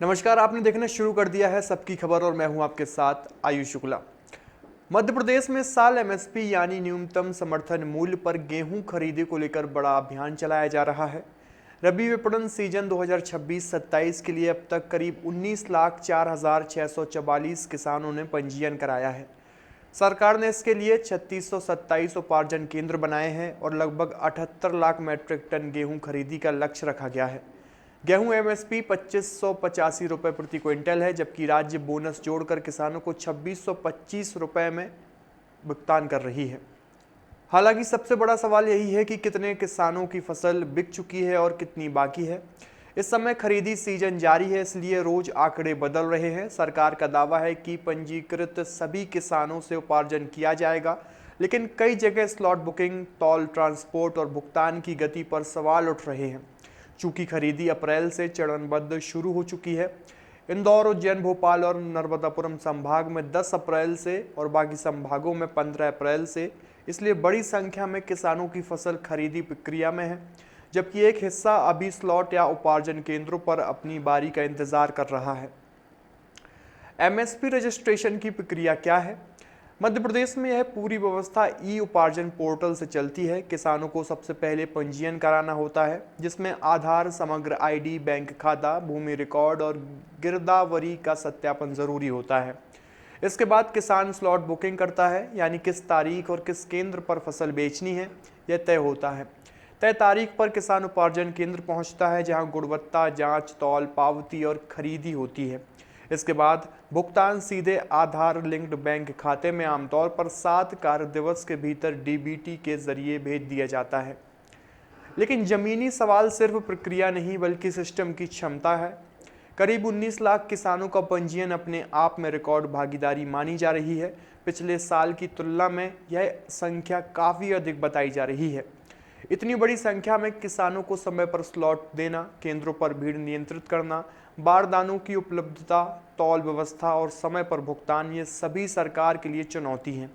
नमस्कार, आपने देखना शुरू कर दिया है सबकी खबर और मैं हूं आपके साथ आयुष शुक्ला। मध्य प्रदेश में इस साल एमएसपी यानी न्यूनतम समर्थन मूल्य पर गेहूं खरीदी को लेकर बड़ा अभियान चलाया जा रहा है। रबी विपणन सीजन 2026-27 के लिए अब तक करीब 19,04,644 किसानों ने पंजीयन कराया है। सरकार ने इसके लिए 3627 उपार्जन केंद्र बनाए हैं और लगभग 78 लाख मीट्रिक टन गेहूं खरीदी का लक्ष्य रखा गया है। गेहूं एमएसपी 2585 रुपये प्रति क्विंटल है, जबकि राज्य बोनस जोड़कर किसानों को 2625 रुपये में भुगतान कर रही है। हालांकि सबसे बड़ा सवाल यही है कि कितने किसानों की फसल बिक चुकी है और कितनी बाकी है। इस समय खरीदी सीजन जारी है, इसलिए रोज आंकड़े बदल रहे हैं। सरकार का दावा है कि पंजीकृत सभी किसानों से उपार्जन किया जाएगा, लेकिन कई जगह स्लॉट बुकिंग, तौल ट्रांसपोर्ट और भुगतान की गति पर सवाल उठ रहे हैं। चूंकि खरीदी अप्रैल से चरणबद्ध शुरू हो चुकी है, इंदौर, उज्जैन, भोपाल और नर्मदापुरम संभाग में 10 अप्रैल से और बाकी संभागों में 15 अप्रैल से, इसलिए बड़ी संख्या में किसानों की फसल खरीदी प्रक्रिया में है, जबकि एक हिस्सा अभी स्लॉट या उपार्जन केंद्रों पर अपनी बारी का इंतजार कर रहा है। एमएसपी रजिस्ट्रेशन की प्रक्रिया क्या है? मध्य प्रदेश में यह पूरी व्यवस्था ई उपार्जन पोर्टल से चलती है। किसानों को सबसे पहले पंजीयन कराना होता है, जिसमें आधार, समग्र आईडी, बैंक खाता, भूमि रिकॉर्ड और गिरदावरी का सत्यापन जरूरी होता है। इसके बाद किसान स्लॉट बुकिंग करता है, यानी किस तारीख और किस केंद्र पर फसल बेचनी है यह तय होता है। तय तारीख पर किसान उपार्जन केंद्र पहुंचता है, जहां गुणवत्ता जांच, तौल, पावती और खरीदी होती है। इसके बाद भुगतान सीधे आधार लिंक्ड बैंक खाते में आमतौर पर 7 कार्य दिवस के भीतर डीबीटी के जरिए भेज दिया जाता है। लेकिन जमीनी सवाल सिर्फ प्रक्रिया नहीं बल्कि सिस्टम की क्षमता है। करीब 19 लाख किसानों का पंजीयन अपने आप में रिकॉर्ड भागीदारी मानी जा रही है। पिछले साल की तुलना में यह संख्या काफ़ी अधिक बताई जा रही है। इतनी बड़ी संख्या में किसानों को समय पर स्लॉट देना, केंद्रों पर भीड़ नियंत्रित करना, बारदानों की उपलब्धता, तौल व्यवस्था और समय पर भुगतान, ये सभी सरकार के लिए चुनौती हैं।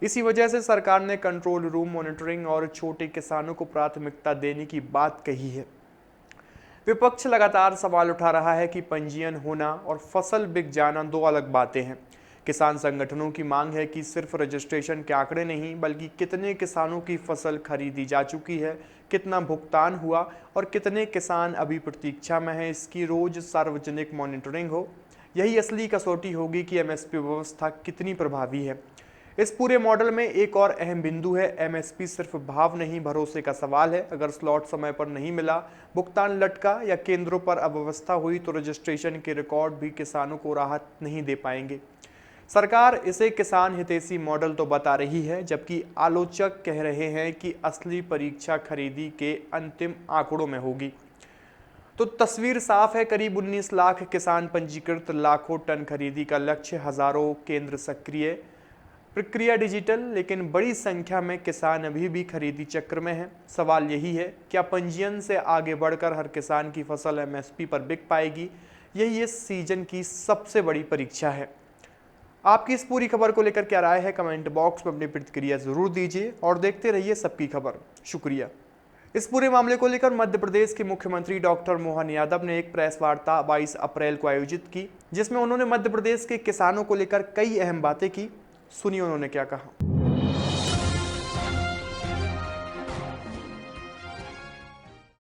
इसी वजह से सरकार ने कंट्रोल रूम, मॉनिटरिंग और छोटे किसानों को प्राथमिकता देने की बात कही है। विपक्ष लगातार सवाल उठा रहा है कि पंजीयन होना और फसल बिक जाना दो अलग बातें हैं। किसान संगठनों की मांग है कि सिर्फ रजिस्ट्रेशन के आंकड़े नहीं बल्कि कितने किसानों की फसल खरीदी जा चुकी है, कितना भुगतान हुआ और कितने किसान अभी प्रतीक्षा में हैं, इसकी रोज सार्वजनिक मॉनिटरिंग हो। यही असली कसौटी होगी कि एमएसपी व्यवस्था कितनी प्रभावी है। इस पूरे मॉडल में एक और अहम बिंदु है, एमएसपी सिर्फ भाव नहीं, भरोसे का सवाल है। अगर स्लॉट समय पर नहीं मिला, भुगतान लटका या केंद्रों पर अव्यवस्था हुई तो रजिस्ट्रेशन के रिकॉर्ड भी किसानों को राहत नहीं दे पाएंगे। सरकार इसे किसान हितैषी मॉडल तो बता रही है, जबकि आलोचक कह रहे हैं कि असली परीक्षा खरीदी के अंतिम आंकड़ों में होगी। तो तस्वीर साफ है, करीब 19 लाख किसान पंजीकृत, लाखों टन खरीदी का लक्ष्य, हजारों केंद्र सक्रिय, प्रक्रिया डिजिटल, लेकिन बड़ी संख्या में किसान अभी भी खरीदी चक्र में हैं। सवाल यही है, क्या पंजीयन से आगे बढ़कर हर किसान की फसल एमएसपी पर बिक पाएगी? यही इस सीजन की सबसे बड़ी परीक्षा है। आपकी इस पूरी खबर को लेकर क्या राय है, कमेंट बॉक्स में अपनी प्रतिक्रिया जरूर दीजिए और देखते रहिए सबकी खबर। शुक्रिया। इस पूरे मामले को लेकर मध्य प्रदेश के मुख्यमंत्री डॉक्टर मोहन यादव ने एक प्रेस वार्ता 22 अप्रैल को आयोजित की, जिसमें उन्होंने मध्य प्रदेश के किसानों को लेकर कई अहम बातें की। सुनिए उन्होंने क्या कहा।